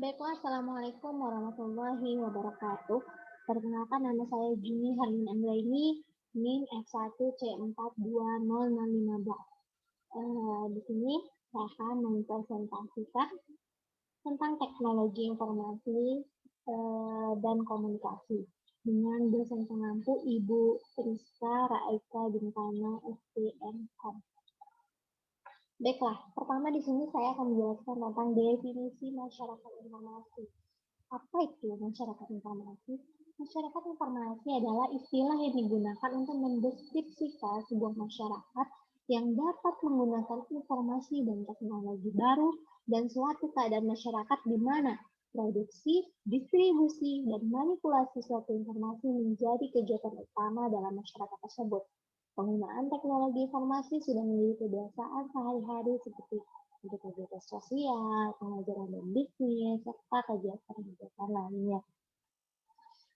Baiklah, Assalamualaikum warahmatullahi wabarakatuh. Perkenalkan, nama saya Juni Harmin Anggraini, NIM F1C420015. Di sini saya akan mempresentasikan tentang teknologi informasi dan komunikasi dengan dosen pengampu Ibu Priska Raika Bintana, STM.Com. Baiklah, pertama di sini saya akan menjelaskan tentang definisi masyarakat informasi. Apa itu masyarakat informasi? Masyarakat informasi adalah istilah yang digunakan untuk mendeskripsikan sebuah masyarakat yang dapat menggunakan informasi dan teknologi baru dan suatu keadaan masyarakat di mana produksi, distribusi, dan manipulasi suatu informasi menjadi kegiatan utama dalam masyarakat tersebut. Penggunaan teknologi informasi sudah menjadi kebiasaan sehari-hari seperti untuk kegiatan sosial, pengajaran dan bisnis, serta kegiatan-kegiatan lainnya.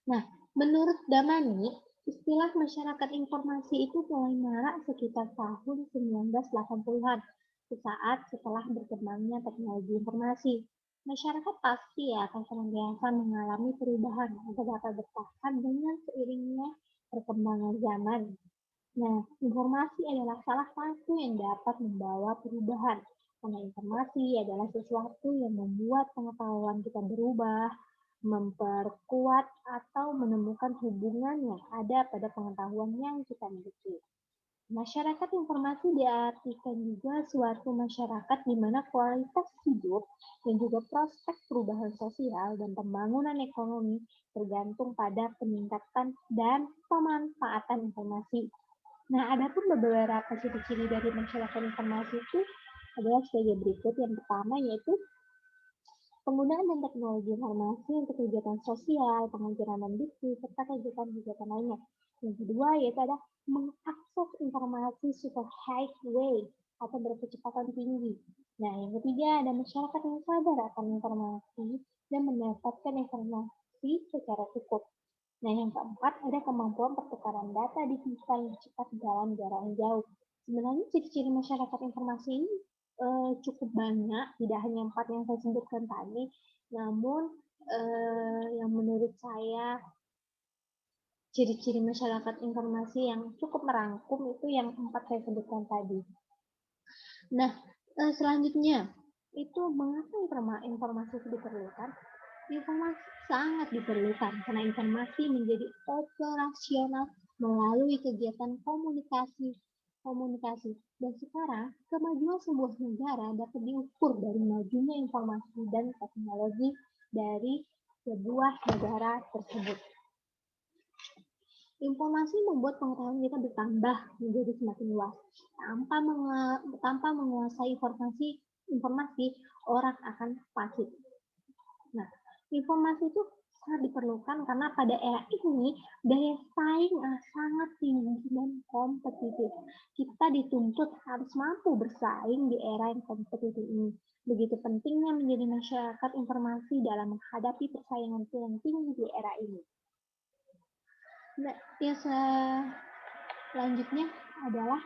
Nah, menurut Damani, istilah masyarakat informasi itu mulai marak sekitar tahun 1980-an, sesaat setelah berkembangnya teknologi informasi. Masyarakat pasti akan senantiasa mengalami perubahan agar dapat bertahan dengan seiringnya perkembangan zaman. Nah, informasi adalah salah satu yang dapat membawa perubahan, karena informasi adalah sesuatu yang membuat pengetahuan kita berubah, memperkuat, atau menemukan hubungan yang ada pada pengetahuan yang kita miliki. Masyarakat informasi diartikan juga suatu masyarakat di mana kualitas hidup dan juga prospek perubahan sosial dan pembangunan ekonomi tergantung pada peningkatan dan pemanfaatan informasi. Nah, ada pun beberapa ciri-ciri dari masyarakat informasi itu adalah sebagai berikut. Yang pertama yaitu penggunaan dan teknologi informasi untuk kegiatan sosial, pengajaran dan bisnis, serta kegiatan-kegiatan lainnya. Yang kedua yaitu ada mengakses informasi super highway atau berkecepatan tinggi. Nah, yang ketiga ada masyarakat yang sadar akan informasi dan mendapatkan informasi secara cukup. Nah, yang keempat, ada kemampuan pertukaran data digital yang cepat dalam jarak yang jauh. Sebenarnya ciri-ciri masyarakat informasi ini cukup banyak, tidak hanya 4 yang saya sebutkan tadi, namun yang menurut saya ciri-ciri masyarakat informasi yang cukup merangkum itu yang 4 saya sebutkan tadi. Nah, selanjutnya, itu mengapa informasi itu diperlukan? Informasi sangat diperlukan karena informasi menjadi operasional melalui kegiatan komunikasi. Dan sekarang, kemajuan sebuah negara dapat diukur dari majunya informasi dan teknologi dari sebuah negara tersebut. Informasi membuat pengetahuan kita bertambah menjadi semakin luas. Tanpa menguasai informasi, orang akan pasif. Nah, informasi itu sangat diperlukan karena pada era ini daya saing sangat tinggi dan kompetitif. Kita dituntut harus mampu bersaing di era yang kompetitif ini. Begitu pentingnya menjadi masyarakat informasi dalam menghadapi persaingan yang tinggi di era ini. Nah, yang selanjutnya adalah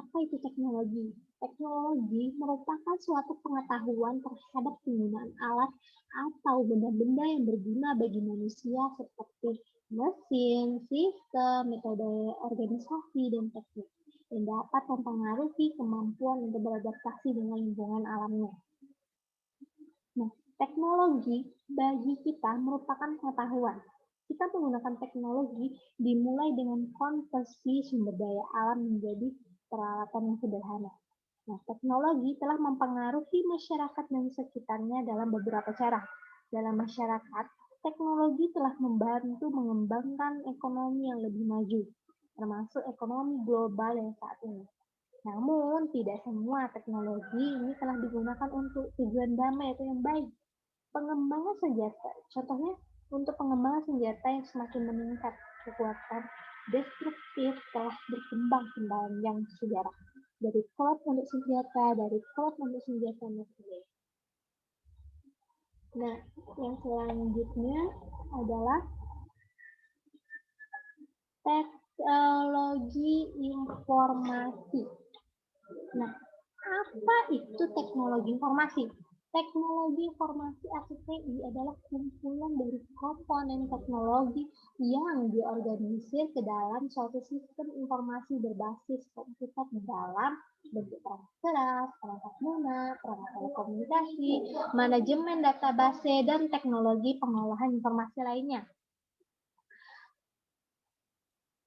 apa itu teknologi? Teknologi merupakan suatu pengetahuan terhadap penggunaan alat atau benda-benda yang berguna bagi manusia seperti mesin, sistem, metode organisasi, dan teknik yang dapat mempengaruhi kemampuan untuk beradaptasi dengan lingkungan alamnya. Nah, teknologi bagi kita merupakan pengetahuan. Kita menggunakan teknologi dimulai dengan konversi sumber daya alam menjadi peralatan yang sederhana. Nah, teknologi telah mempengaruhi masyarakat dan sekitarnya dalam beberapa cara. Dalam masyarakat, teknologi telah membantu mengembangkan ekonomi yang lebih maju, termasuk ekonomi global yang saat ini. Namun, tidak semua teknologi ini telah digunakan untuk tujuan damai atau yang baik. Pengembangan senjata, contohnya untuk pengembangan senjata yang semakin meningkat, kekuatan destruktif telah berkembang sepanjang sejarah. Dari klub untuk senjata, nuklir. Nah, yang selanjutnya adalah teknologi informasi. Nah, apa itu teknologi informasi? Teknologi informasi atau TI adalah kumpulan dari komponen teknologi yang diorganisir ke dalam suatu sistem informasi berbasis komputer di dalam bentuk perangkat keras, perangkat lunak, perangkat telekomunikasi, manajemen database, dan teknologi pengolahan informasi lainnya.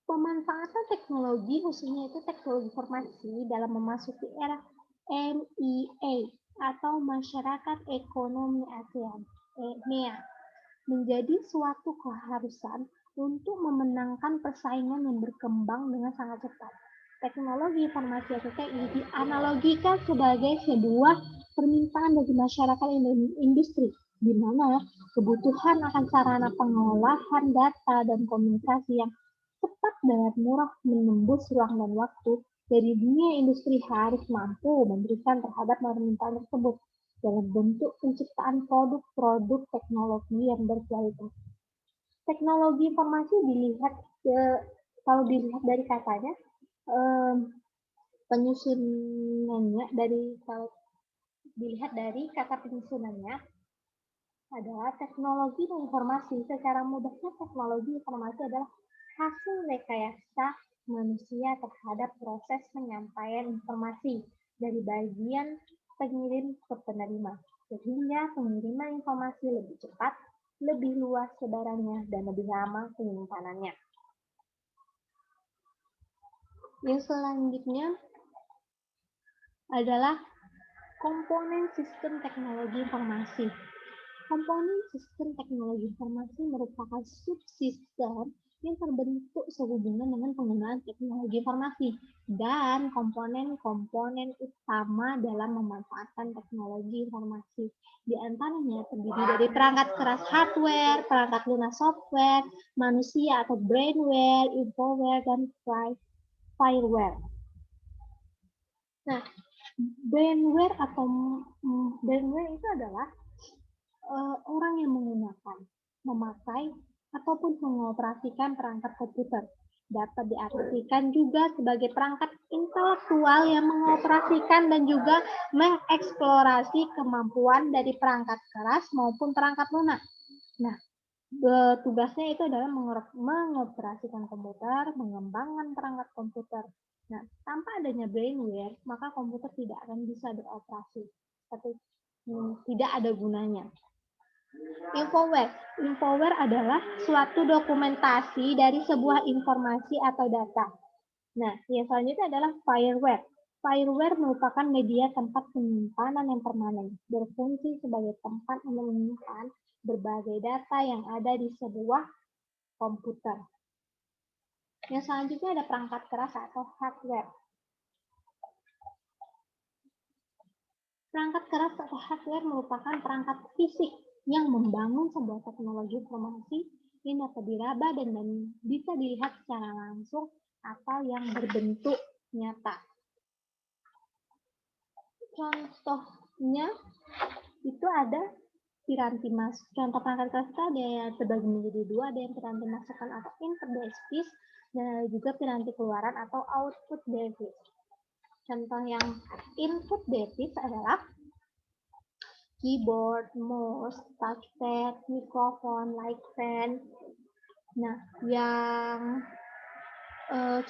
Pemanfaatan teknologi, khususnya itu teknologi informasi, dalam memasuki era MEA atau Masyarakat Ekonomi ASEAN, MEA, menjadi suatu keharusan untuk memenangkan persaingan yang berkembang dengan sangat cepat. Teknologi informasi atau TI dianalogikan sebagai sebuah permintaan dari masyarakat industri, di mana kebutuhan akan sarana pengolahan data dan komunikasi yang cepat dan murah menembus ruang dan waktu dari dunia industri harus mampu memberikan terhadap permintaan tersebut dalam bentuk penciptaan produk-produk teknologi yang berkualitas. Teknologi informasi dilihat kalau dilihat dari katanya, penyusunannya kalau dilihat dari kata penyusunannya adalah teknologi dan informasi. Secara mudahnya, teknologi informasi adalah hasil rekayasa manusia terhadap proses penyampaian informasi dari bagian pengirim ke penerima, sehingga pengiriman informasi lebih cepat, lebih luas sebarannya, dan lebih lama penyimpanannya. Yang selanjutnya adalah komponen sistem teknologi informasi. Komponen sistem teknologi informasi merupakan subsistem yang terbentuk sehubungan dengan penggunaan teknologi informasi dan komponen-komponen utama dalam memanfaatkan teknologi informasi. Di antaranya terdiri dari perangkat keras hardware, perangkat lunak software, manusia atau brainware, infoware, dan fireware. Nah, brainware itu adalah orang yang menggunakan, memakai, ataupun mengoperasikan perangkat komputer. Dapat diartikan juga sebagai perangkat intelektual yang mengoperasikan dan juga mengeksplorasi kemampuan dari perangkat keras maupun perangkat lunak. Nah, tugasnya itu adalah mengoperasikan komputer, mengembangkan perangkat komputer. Nah, tanpa adanya brainware, maka komputer tidak akan bisa beroperasi. Tidak ada gunanya. Infoware adalah suatu dokumentasi dari sebuah informasi atau data. Nah, yang selanjutnya adalah fireware. Fireware merupakan media tempat penyimpanan yang permanen, berfungsi sebagai tempat menyimpan berbagai data yang ada di sebuah komputer. Yang selanjutnya ada perangkat keras atau hardware. Perangkat keras atau hardware merupakan perangkat fisik yang membangun sebuah teknologi informasi yang dapat diraba dan bisa dilihat secara langsung atau yang berbentuk nyata. Contohnya itu ada piranti masuk. Contoh perangkat keras itu ada yang terbagi menjadi dua, ada yang piranti masukan atau input device dan ada juga piranti keluaran atau output device. Contoh yang input device adalah keyboard, mouse, touchpad, mikrofon, light fan. Nah, yang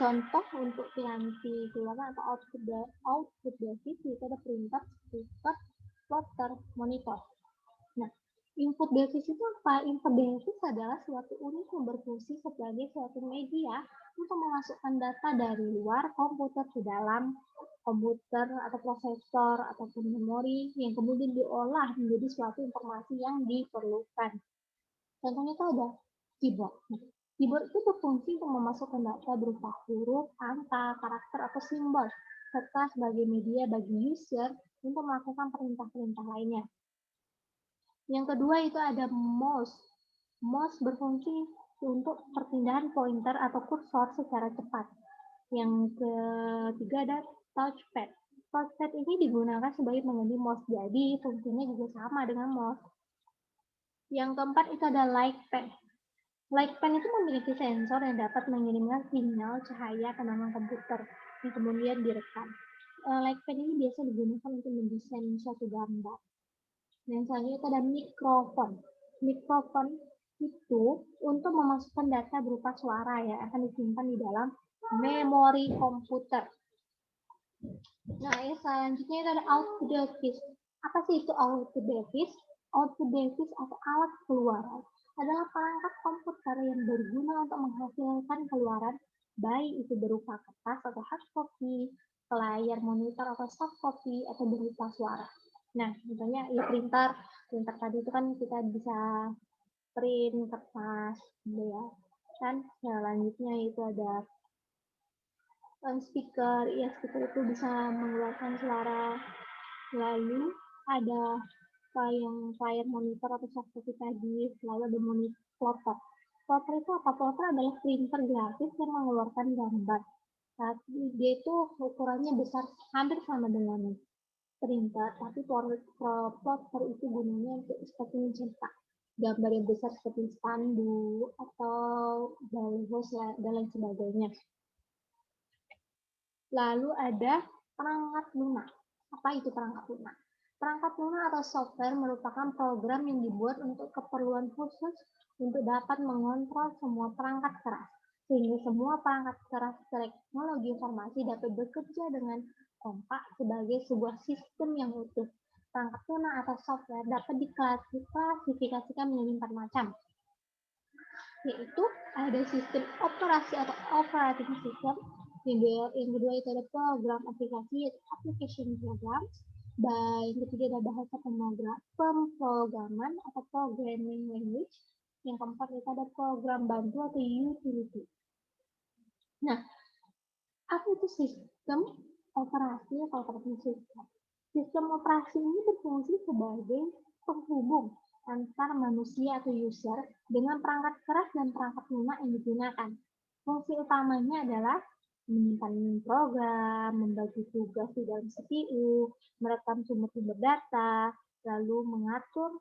contoh untuk piranti keluaran atau output device itu ada printer, speaker, plotter, monitor. Nah, input device itu apa? Input device adalah suatu unit yang berfungsi sebagai suatu media untuk memasukkan data dari luar komputer ke dalam komputer atau prosesor ataupun memori yang kemudian diolah menjadi suatu informasi yang diperlukan. Contohnya itu ada keyboard. Keyboard itu berfungsi untuk memasukkan data berupa huruf, angka, karakter, atau simbol, serta sebagai media bagi user untuk melakukan perintah-perintah lainnya. Yang kedua itu ada mouse. Mouse berfungsi untuk perpindahan pointer atau kursor secara cepat. Yang ketiga ada touchpad. Touchpad ini digunakan sebagai pengganti mouse, jadi fungsinya juga sama dengan mouse. Yang keempat itu ada light pen. Light pen itu memiliki sensor yang dapat mengirimkan sinyal cahaya ke dalam komputer yang kemudian direkam. Light pen ini biasa digunakan untuk mendesain suatu gambar. Yang selanjutnya itu ada mikrofon. Mikrofon itu untuk memasukkan data berupa suara yang akan disimpan di dalam memori komputer. Nah, yang selanjutnya itu ada output device. Apa sih itu output device? Output device atau alat keluaran adalah perangkat komputer yang berguna untuk menghasilkan keluaran, baik itu berupa kertas atau hard copy, layar monitor atau soft copy, atau berupa suara. Nah, misalnya ya printer tadi itu kan kita bisa print kertas, gitu ya. Dan selanjutnya itu ada speaker, ya speaker itu bisa mengeluarkan suara. Lalu ada layar monitor atau soft copy tadi, lalu ada monitor plotter. Plotter itu apa? Plotter adalah printer grafis yang mengeluarkan gambar. Tapi dia itu ukurannya besar, hampir sama dengan printer, tapi plotter itu gunanya untuk seperti mencetak gambar yang besar seperti spanduk atau baliho dan lain sebagainya. Lalu ada perangkat lunak. Apa itu perangkat lunak? Perangkat lunak atau software merupakan program yang dibuat untuk keperluan khusus untuk dapat mengontrol semua perangkat keras, sehingga semua perangkat keras teknologi informasi dapat bekerja dengan kompak sebagai sebuah sistem yang utuh. Perangkat lunak atau software dapat diklasifikasikan menjadi 4 macam, yaitu ada sistem operasi atau operating system, yang kedua itu ada program aplikasi yaitu application program, yang ketiga ada bahasa pemrograman atau programming language, yang keempat itu ada program bantu atau utility. Nah, apa itu sistem operasi atau operating system? Sistem operasi ini berfungsi sebagai penghubung antar manusia atau user dengan perangkat keras dan perangkat lunak yang digunakan. Fungsi utamanya adalah menyimpan program, membagi tugas di dalam CPU, merekam sumber-sumber data, lalu mengatur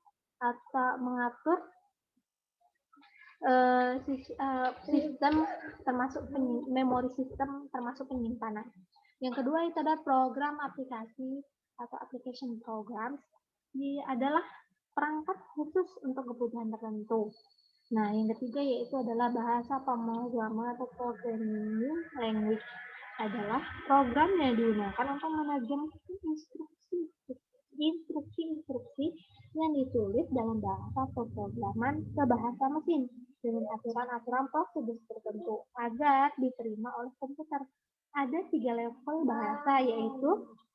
sistem termasuk memori sistem termasuk penyimpanan. Yang kedua itu ada program aplikasi atau application programs. Ini adalah perangkat khusus untuk kebutuhan tertentu. Nah, yang ketiga yaitu adalah bahasa pemrograman atau programming language, adalah program yang digunakan untuk menerjemahkan instruksi yang ditulis dalam bahasa pemrograman ke bahasa mesin dengan aturan-aturan prosedur tertentu agar diterima oleh komputer. Ada 3 level bahasa, yaitu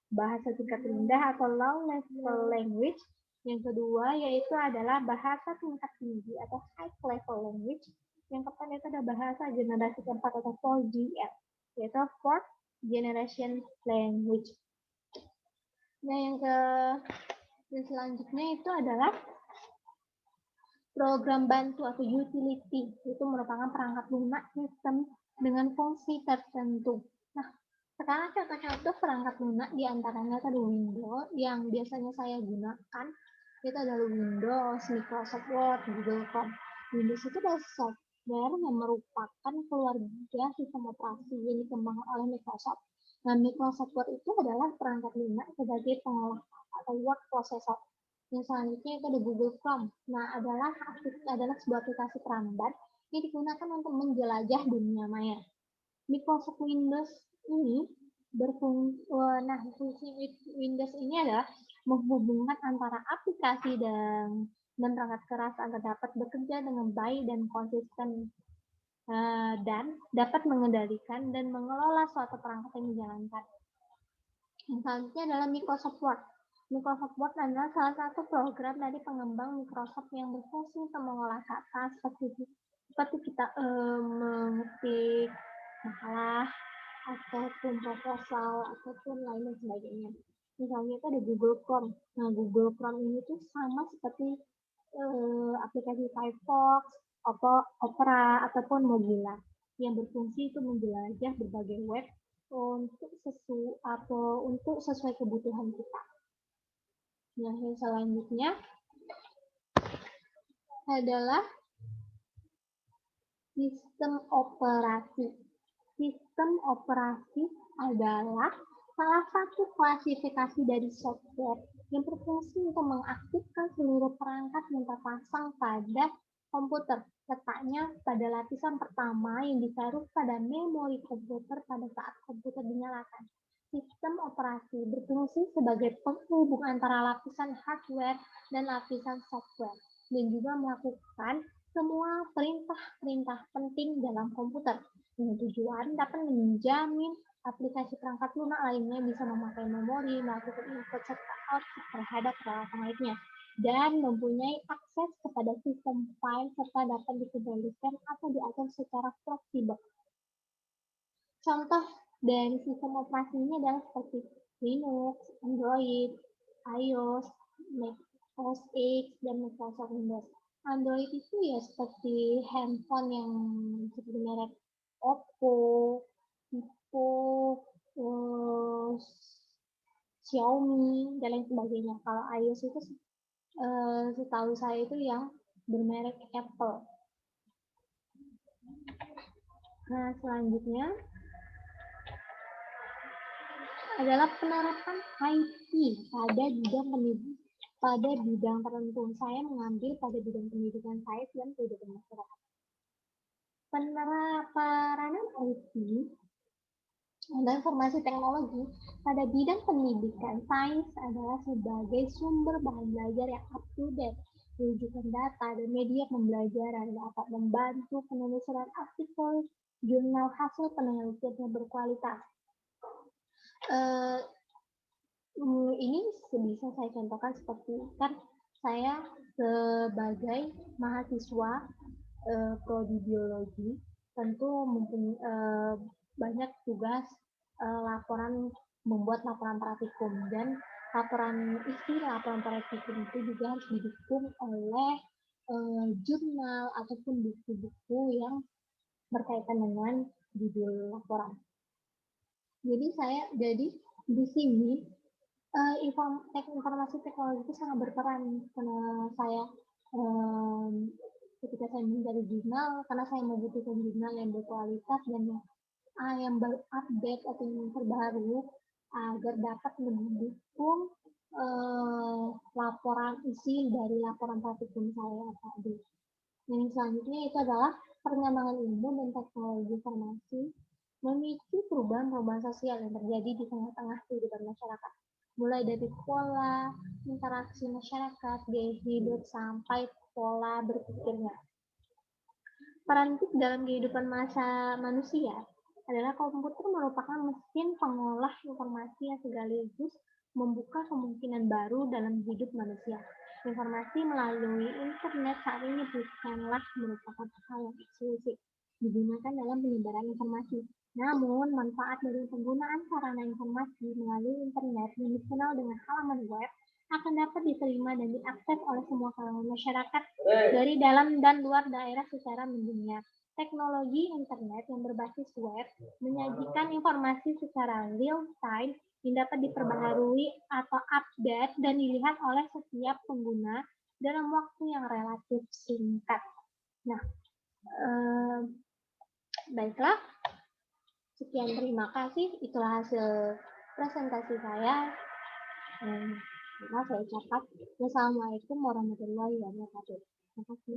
bahasa tingkat rendah atau low level language. Yang kedua yaitu adalah bahasa tingkat tinggi atau high level language. Yang keempat itu ada bahasa generasi keempat atau 4GL, yaitu fourth generation language. Nah, yang selanjutnya itu adalah program bantu atau utility. Itu merupakan perangkat lunak sistem dengan fungsi tertentu. Nah, sekarang contoh-contoh perangkat lunak diantaranya ada Windows yang biasanya saya gunakan. Itu adalah Windows, Microsoft Word, Google Chrome. Windows itu adalah software yang merupakan keluarga sistem operasi yang dikembangkan oleh Microsoft. Nah, Microsoft Word itu adalah perangkat lunak sebagai pengolah atau word processor. Yang selanjutnya itu ada Google Chrome. Nah, adalah sebuah aplikasi perambat yang digunakan untuk menjelajah dunia maya. Microsoft Windows ini fungsi Windows ini adalah menghubungkan antara aplikasi dan perangkat keras agar dapat bekerja dengan baik dan konsisten, dan dapat mengendalikan dan mengelola suatu perangkat yang dijalankan. Yang selanjutnya adalah Microsoft Word. Microsoft Word adalah salah satu program dari pengembang Microsoft yang berfungsi untuk mengolah kata seperti kita mengetik makalah ataupun proposal ataupun lain sebagainya. Misalnya itu ada Google Chrome. Nah, Google Chrome ini tuh sama seperti aplikasi Firefox, Opera ataupun Mozilla yang berfungsi itu menjelajah berbagai web untuk sesuai kebutuhan kita. Nah, yang selanjutnya adalah sistem operasi. Sistem operasi adalah salah satu klasifikasi dari software yang berfungsi untuk mengaktifkan seluruh perangkat yang terpasang pada komputer. Letaknya pada lapisan pertama yang ditaruh pada memori komputer pada saat komputer dinyalakan. Sistem operasi berfungsi sebagai penghubung antara lapisan hardware dan lapisan software, dan juga melakukan semua perintah-perintah penting dalam komputer, dengan tujuan dapat menjamin aplikasi perangkat lunak lainnya bisa memakai memori, melakukan input serta output terhadap peralatan lainnya, dan mempunyai akses kepada sistem file serta dapat dikendalikan atau diatur secara fleksibel. Contoh dari sistem operasi ini adalah seperti Linux, Android, iOS, Mac OS X, dan Microsoft Windows. Android itu ya seperti handphone yang seperti merek Oppo, Vivo, Xiaomi, dan lain sebagainya. Kalau iOS itu setahu saya itu yang bermerek Apple. Nah, selanjutnya adalah penerapan IT pada bidang tertentu. Saya mengambil pada bidang pendidikan sains dan kehidupan masyarakat. Peranan IT dan informasi teknologi pada bidang pendidikan sains adalah sebagai sumber bahan belajar yang up to date, rujukan data dan media pembelajaran dapat membantu penelusuran artikel jurnal hasil penelitian yang berkualitas. Ini bisa saya contohkan seperti kan saya sebagai mahasiswa prodi biologi tentu banyak tugas membuat laporan praktikum, dan laporan praktikum itu juga harus didukung oleh jurnal ataupun buku-buku yang berkaitan dengan judul laporan. Jadi di sini informasi teknologi itu sangat berperan karena saya ketika saya mencari jurnal, karena saya membutuhkan jurnal yang berkualitas dan yang update atau yang terbaru agar dapat mendukung laporan isi dari laporan praktikum saya tadi. Yang selanjutnya itu adalah pengembangan ilmu dan teknologi informasi memicu perubahan sosial yang terjadi di tengah-tengah kehidupan masyarakat, mulai dari pola interaksi masyarakat, gaya hidup, sampai pola berpikirnya. Peran dalam kehidupan manusia adalah komputer merupakan mesin pengolah informasi yang sekaligus membuka kemungkinan baru dalam hidup manusia. Informasi melalui internet saat ini bukanlah merupakan hal yang eksklusif digunakan dalam penyebaran informasi. Namun, manfaat dari penggunaan sarana informasi melalui internet yang dikenal dengan halaman web akan dapat diterima dan diakses oleh semua kalangan masyarakat dari dalam dan luar daerah secara mendunia. Teknologi internet yang berbasis web menyajikan informasi secara real time yang dapat diperbaharui atau update dan dilihat oleh setiap pengguna dalam waktu yang relatif singkat. Nah, baiklah. Sekian, terima kasih. Itulah hasil presentasi saya. Saya ucapkan wassalamualaikum warahmatullahi wabarakatuh. Terima kasih.